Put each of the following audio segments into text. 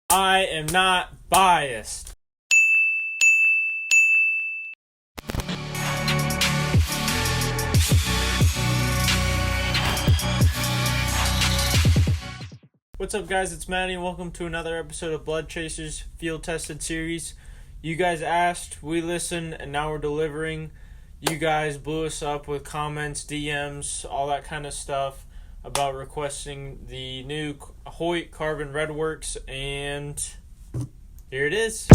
I am not biased. What's up, guys? It's Maddie, and welcome to another episode of Blood Chasers Field Tested Series. You guys asked, we listened, and now we're delivering. You guys blew us up with comments, DMs, all that kind of stuff about requesting the new Hoyt Carbon REDWRX, and here it is.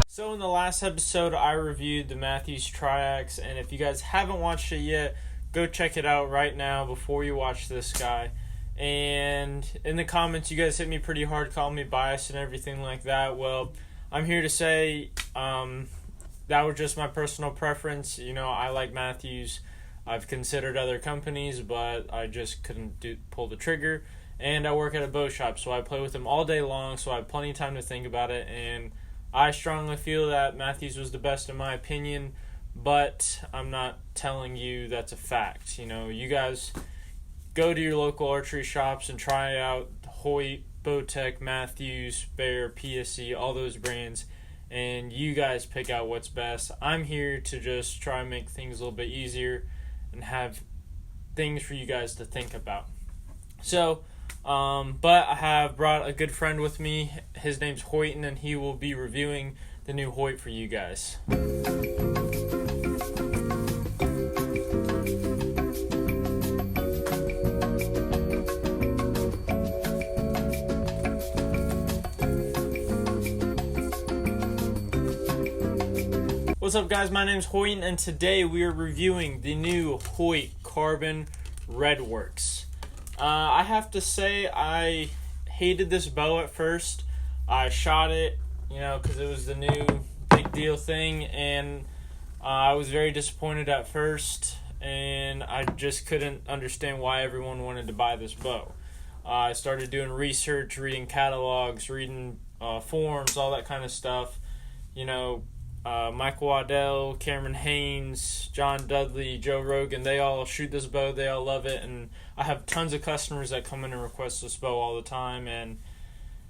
So in the last episode, I reviewed the Matthews Triax, and if you guys haven't watched it yet, go check it out right now before you watch this guy. And in the comments, you guys hit me pretty hard, calling me biased and everything like that. Well, I'm here to say that was just my personal preference. You know, I like Matthews. I've considered other companies, but I just couldn't pull the trigger. And I work at a bow shop, so I play with them all day long, so I have plenty of time to think about it. And I strongly feel that Matthews was the best in my opinion, but I'm not telling you that's a fact. You know, you guys go to your local archery shops and try out Hoyt, Bowtech, Matthews, Bear, PSC, all those brands, and you guys pick out what's best. I'm here to just try and make things a little bit easier and have things for you guys to think about. So, but I have brought a good friend with me. His name's Hoyt, and he will be reviewing the new Hoyt for you guys. What's up, guys? My name's Hoyt, and today we are reviewing the new Hoyt Carbon REDWRX. I have to say I hated this bow at first. I shot it, you know, because it was the new big deal thing, and I was very disappointed at first, and I just couldn't understand why everyone wanted to buy this bow. I started doing research, reading catalogs, reading forums, all that kind of stuff. You know, Michael Waddell, Cameron Haynes, John Dudley, Joe Rogan, they all shoot this bow, they all love it, and I have tons of customers that come in and request this bow all the time. And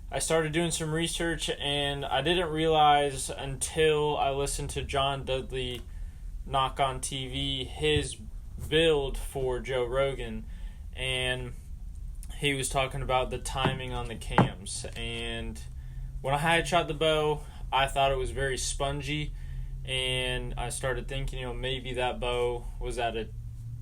I started doing some research, and I didn't realize until I listened to John Dudley knock on TV his build for Joe Rogan, and he was talking about the timing on the cams. And when I had shot the bow, I thought it was very spongy, and I started thinking, you know, maybe that bow was at a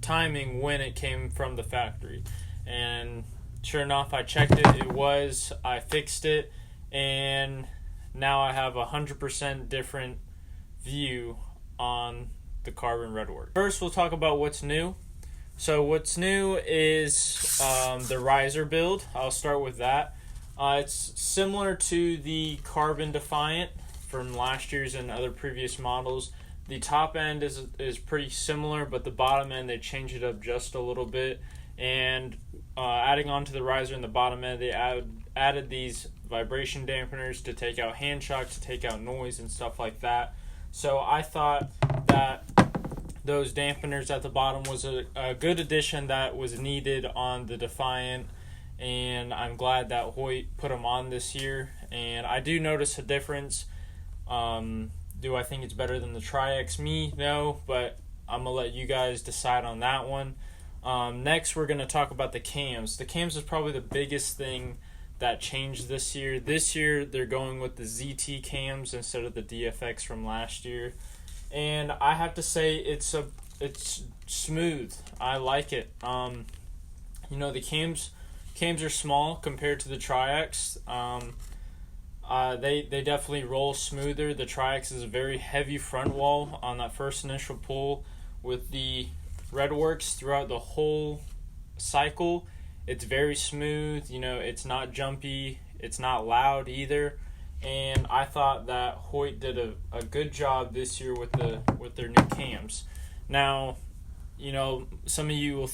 timing when it came from the factory. And sure enough, I checked it, it was, I fixed it, and now I have 100% different view on the Carbon REDWRX. First, we'll talk about what's new. So what's new is the riser build. I'll start with that. It's similar to the Carbon Defiant from last year's and other previous models. The top end is pretty similar, but the bottom end, they changed it up just a little bit. And adding on to the riser in the bottom end, they added these vibration dampeners to take out hand shock, to take out noise and stuff like that. So I thought that those dampeners at the bottom was a good addition that was needed on the Defiant, and I'm glad that Hoyt put them on this year. And I do notice a difference. Do I think it's better than the Triax? Me, no, but I'm going to let you guys decide on that one. Next, we're going to talk about the cams. The cams is probably the biggest thing that changed this year. This year, they're going with the ZT cams instead of the DFX from last year. And I have to say, it's smooth. I like it. You know, the cams are small compared to the Triax. They definitely roll smoother. The Triax is a very heavy front wall on that first initial pull. With the REDWRX throughout the whole cycle, it's very smooth. You know, it's not jumpy, it's not loud either. And I thought that Hoyt did a good job this year with their new cams. Now, you know, some of you will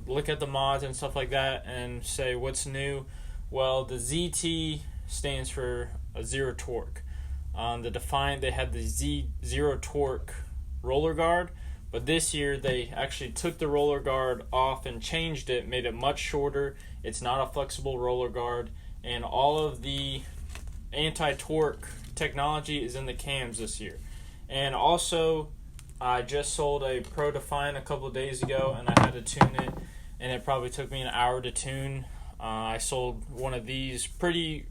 look at the mods and stuff like that and say, what's new? Well, the ZT stands for a zero torque. On the Defiant, they had the Z0 torque roller guard, but this year they actually took the roller guard off and changed it, made it much shorter. It's not a flexible roller guard, and all of the anti-torque technology is in the cams this year. And also, I just sold a Pro Defiant a couple of days ago, and I had to tune it, and it probably took me an hour to tune. I sold one of these pretty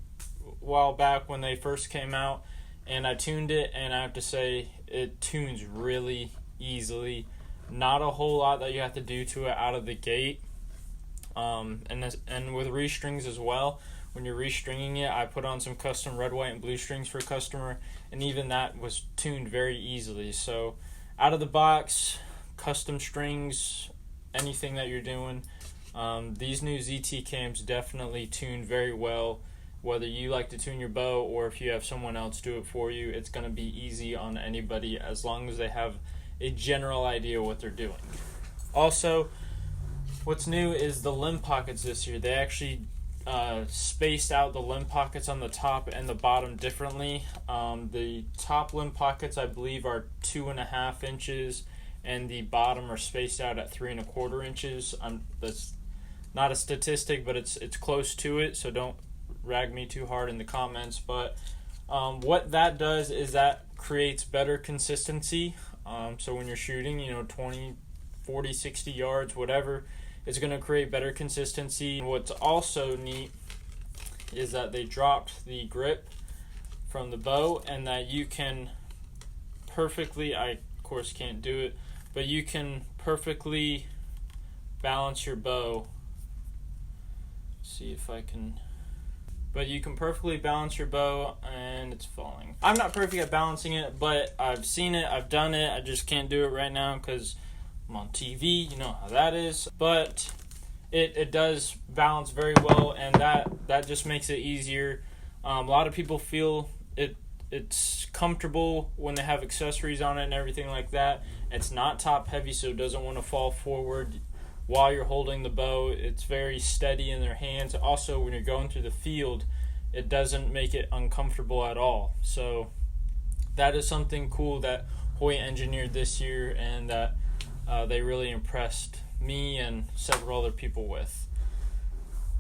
while back when they first came out, and I tuned it, and I have to say it tunes really easily. Not a whole lot that you have to do to it out of the gate. And with restrings as well. When you're restringing it, I put on some custom red, white, and blue strings for a customer, and even that was tuned very easily. So out of the box, custom strings, anything that you're doing, these new ZT cams definitely tune very well. Whether you like to tune your bow or if you have someone else do it for you, it's going to be easy on anybody as long as they have a general idea what they're doing. Also, what's new is the limb pockets this year. They actually spaced out the limb pockets on the top and the bottom differently. The top limb pockets, I believe, are 2.5 inches, and the bottom are spaced out at 3.25 inches. That's not a statistic, but it's close to it, so don't rag me too hard in the comments. But what that does is that creates better consistency. So when you're shooting, 20, 40, 60 yards, whatever, it's going to create better consistency. And what's also neat is that they dropped the grip from the bow, and that you can perfectly, I of course can't do it, but you can perfectly balance your bow. See if I can. But you can perfectly balance your bow, and it's falling. I'm not perfect at balancing it, but I've seen it, I've done it. I just can't do it right now because I'm on TV, you know how that is. But it does balance very well, and that just makes it easier. A lot of people feel it's comfortable when they have accessories on it and everything like that. It's not top heavy, so it doesn't want to fall forward while you're holding the bow. It's very steady in their hands. Also, when you're going through the field, it doesn't make it uncomfortable at all. So that is something cool that Hoyt engineered this year, and that they really impressed me and several other people with.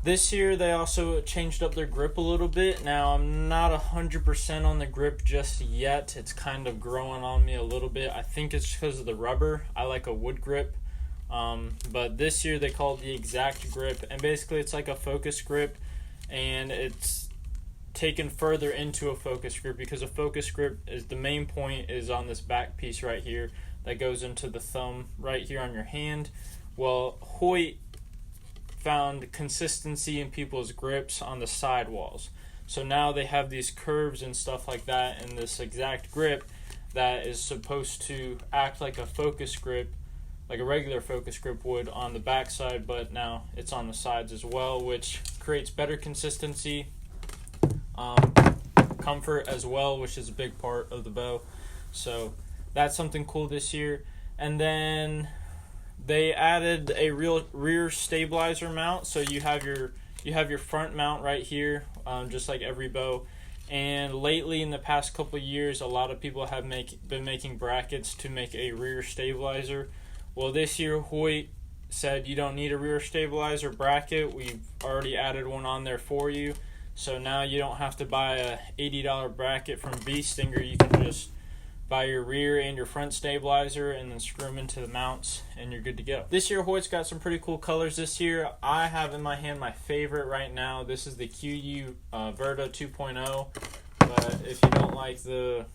This year they also changed up their grip a little bit. Now I'm not 100% on the grip just yet. It's kind of growing on me a little bit. I think it's because of the rubber. I like a wood grip. But this year they call it the exact grip, and basically it's like a focus grip, and it's taken further into a focus grip because a focus grip is the main point is on this back piece right here that goes into the thumb right here on your hand. Well, Hoyt found consistency in people's grips on the sidewalls, so now they have these curves and stuff like that in this exact grip that is supposed to act like a focus grip, like a regular focus grip would on the backside, but now it's on the sides as well, which creates better consistency, comfort as well, which is a big part of the bow. So that's something cool this year. And then they added a real rear stabilizer mount, so you have your front mount right here, just like every bow. And lately, in the past couple of years, a lot of people have been making brackets to make a rear stabilizer. Well, this year Hoyt said you don't need a rear stabilizer bracket. We've already added one on there for you. So now you don't have to buy a $80 bracket from Bee Stinger. You can just buy your rear and your front stabilizer and then screw them into the mounts, and you're good to go. This year Hoyt's got some pretty cool colors this year. I have in my hand my favorite right now. This is the QU Verta 2.0. But if you don't like the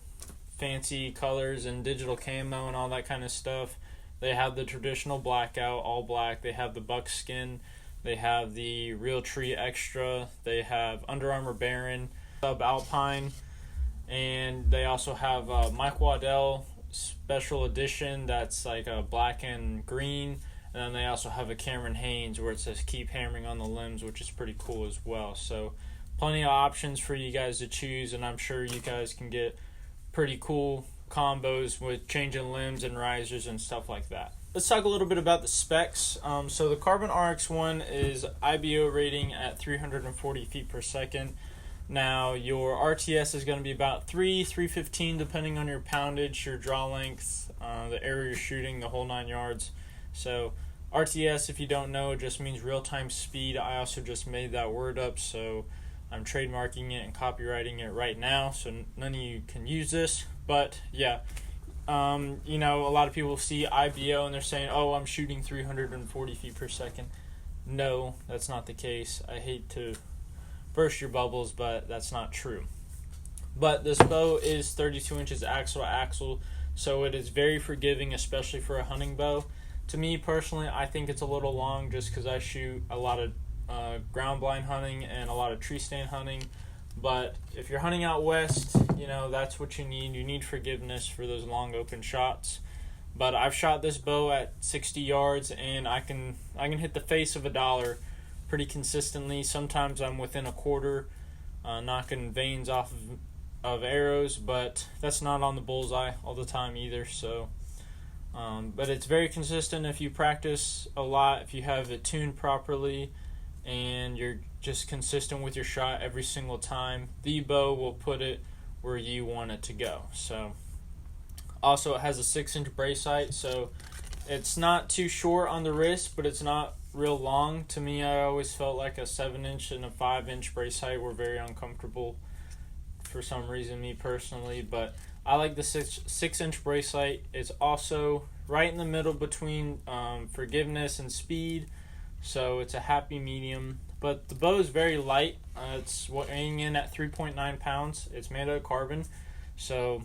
fancy colors and digital camo and all that kind of stuff, they have the traditional blackout, all black. They have the buckskin. They have the Realtree Extra. They have Under Armour Baron, Subalpine. And they also have Mike Waddell Special Edition that's like a black and green. And then they also have a Cameron Haynes where it says keep hammering on the limbs, which is pretty cool as well. So plenty of options for you guys to choose, and I'm sure you guys can get pretty cool combos with changing limbs and risers and stuff like that. Let's talk a little bit about the specs. So the Carbon RX1 is IBO rating at 340 feet per second. Now your RTS is going to be about 315 depending on your poundage, your draw length, the area you're shooting, the whole 9 yards. So RTS, if you don't know, just means real-time speed. I also just made that word up, so I'm trademarking it and copywriting it right now, so none of you can use this. But yeah, you know, a lot of people see IBO and they're saying, oh, I'm shooting 340 feet per second. No, that's not the case. I hate to burst your bubbles, but that's not true. But this bow is 32 inches axle to axle, so it is very forgiving, especially for a hunting bow. To me personally, I think it's a little long just because I shoot a lot of ground blind hunting and a lot of tree stand hunting. But if you're hunting out west, you know, that's what you need. You need forgiveness for those long open shots. But I've shot this bow at 60 yards and I can hit the face of a dollar pretty consistently. Sometimes I'm within a quarter, knocking veins off of arrows, but that's not on the bullseye all the time either. So, but it's very consistent if you practice a lot, if you have it tuned properly, and you're just consistent with your shot every single time. The bow will put it where you want it to go. So, also it has a 6-inch brace height, so it's not too short on the wrist, but it's not real long. To me, I always felt like a 7-inch and a 5-inch brace height were very uncomfortable for some reason, me personally, but I like the 6-inch brace height. It's also right in the middle between forgiveness and speed, so it's a happy medium. But the bow is very light. It's weighing in at 3.9 pounds. It's made out of carbon, so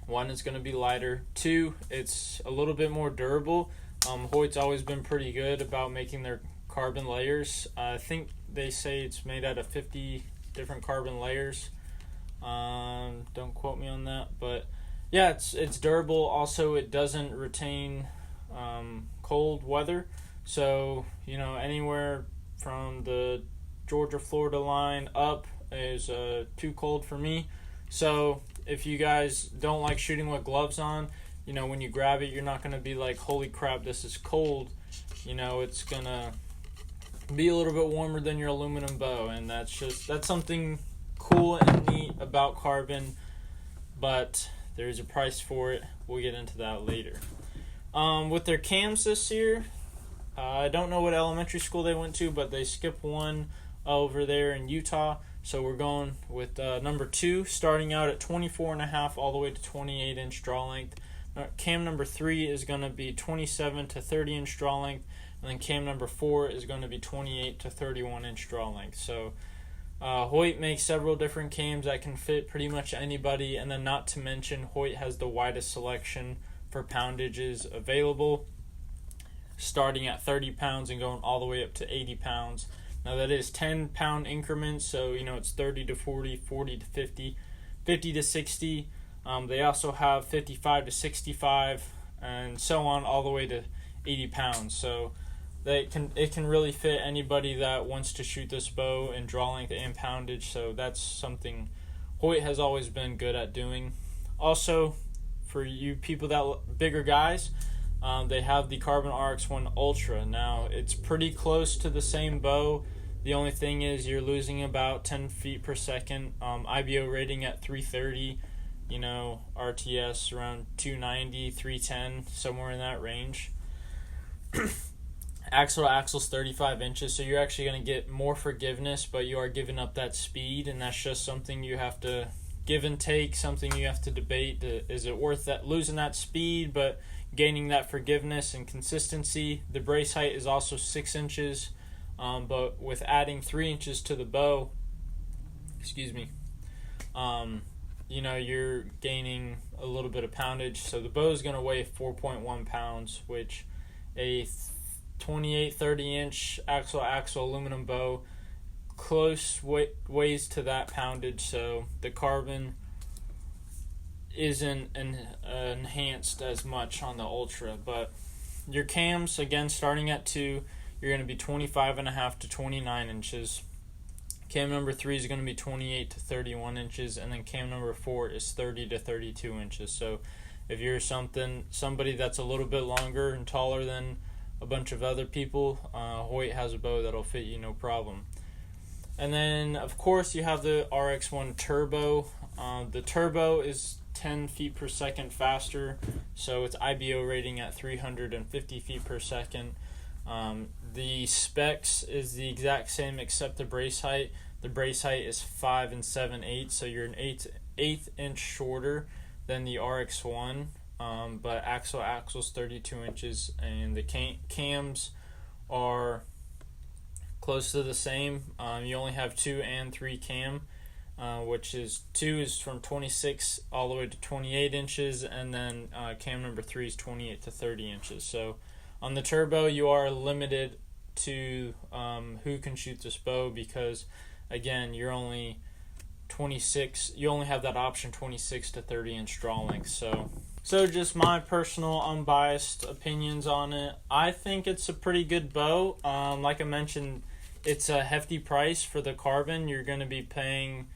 1, it's going to be lighter. 2, it's a little bit more durable. Hoyt's always been pretty good about making their carbon layers. I think they say it's made out of 50 different carbon layers. Don't quote me on that, but yeah, it's durable. Also, it doesn't retain cold weather. So, you know, anywhere from the Georgia-Florida line up is too cold for me. So if you guys don't like shooting with gloves on, you know, when you grab it, you're not going to be like, holy crap, this is cold. You know, it's going to be a little bit warmer than your aluminum bow, and that's something cool and neat about carbon, but there's a price for it. We'll get into that later. With their cams this year, I don't know what elementary school they went to, but they skipped one over there in Utah. So we're going with number 2, starting out at 24.5 all the way to 28-inch draw length. Cam number 3 is going to be 27 to 30-inch draw length, and then cam number 4 is going to be 28 to 31-inch draw length. So Hoyt makes several different cams that can fit pretty much anybody, and then not to mention Hoyt has the widest selection for poundages available, starting at 30 pounds and going all the way up to 80 pounds. Now that is 10-pound increments, so you know it's 30 to 40, 40 to 50, 50 to 60. They also have 55 to 65, and so on, all the way to 80 pounds. So it can really fit anybody that wants to shoot this bow in draw length and poundage. So that's something Hoyt has always been good at doing. Also, for you people that bigger guys, they have the Carbon RX1 Ultra. Now it's pretty close to the same bow. The only thing is you're losing about 10 feet per second. IBO rating at 330. You know, RTS around 290, 310, somewhere in that range. Axle to axle is 35 inches, so you're actually going to get more forgiveness, but you are giving up that speed, and that's just something you have to give and take, something you have to debate. Is it worth that, losing that speed, but gaining that forgiveness and consistency? The brace height is also 6 inches, but with adding 3 inches to the bow, you know, you're gaining a little bit of poundage. So the bow is going to weigh 4.1 pounds, which a 28, 30-inch axle aluminum bow close weighs to that poundage. So the carbon isn't enhanced as much on the Ultra. But your cams, again, starting at 2, you're going to be 25.5 to 29 inches. Cam number 3 is going to be 28 to 31 inches, and then cam number 4 is 30 to 32 inches. So if you're somebody that's a little bit longer and taller than a bunch of other people, Hoyt has a bow that'll fit you no problem. And then, of course, you have the RX1 Turbo. The Turbo is 10 feet per second faster, so its IBO rating at 350 feet per second. The specs is the exact same except the brace height. The brace height is 5 7/8, so you're an eighth inch shorter than the RX1, but axle's 32 inches, and the cams are close to the same. You only have 2 and 3 cam, which is 2 is from 26 all the way to 28 inches, and then cam number 3 is 28 to 30 inches. So on the Turbo, you are limited to who can shoot this bow, because again, you're only 26. You only have that option 26 to 30 inch draw length. So just my personal unbiased opinions on it. I think it's a pretty good bow. Like I mentioned, it's a hefty price for the Carbon. You're going to be paying,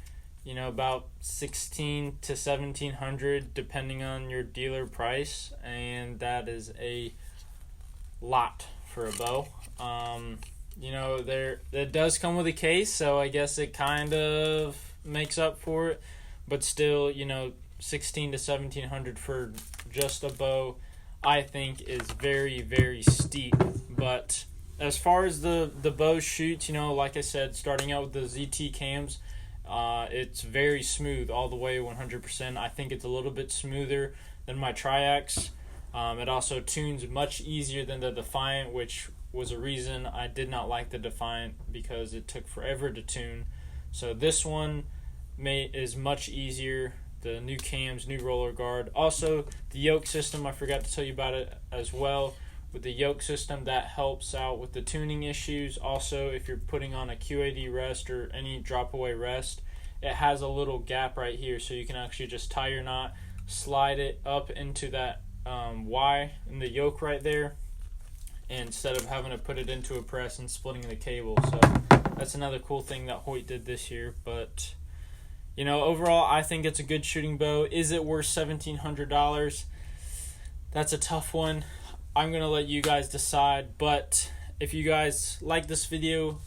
about $1,600 to $1,700 depending on your dealer price, and that is a lot for a bow. It does come with a case, so I guess it kind of makes up for it, but still, $1,600 to $1,700 for just a bow, I think is very, very steep. But as far as the bow shoots, like I said, starting out with the ZT cams, it's very smooth all the way 100%. I think it's a little bit smoother than my Triax. It also tunes much easier than the Defiant, which was a reason I did not like the Defiant, because it took forever to tune. So this one is much easier. The new cams, new roller guard. Also, the yoke system, I forgot to tell you about it as well. With the yoke system, that helps out with the tuning issues. Also, if you're putting on a QAD rest or any drop away rest, it has a little gap right here, so you can actually just tie your knot, slide it up into that Y in the yoke right there, instead of having to put it into a press and splitting the cable. So that's another cool thing that Hoyt did this year. But overall, I think it's a good shooting bow. Is it worth $1,700? That's a tough one. I'm gonna let you guys decide. But if you guys like this video,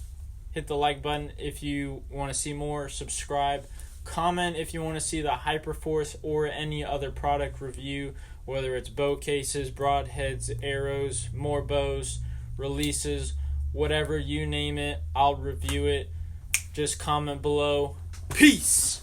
hit the like button. If you want to see more, subscribe. Comment if you want to see the Hyperforce or any other product review, whether it's bow cases, broadheads, arrows, more bows, releases, whatever, you name it, I'll review it. Just comment below. Peace!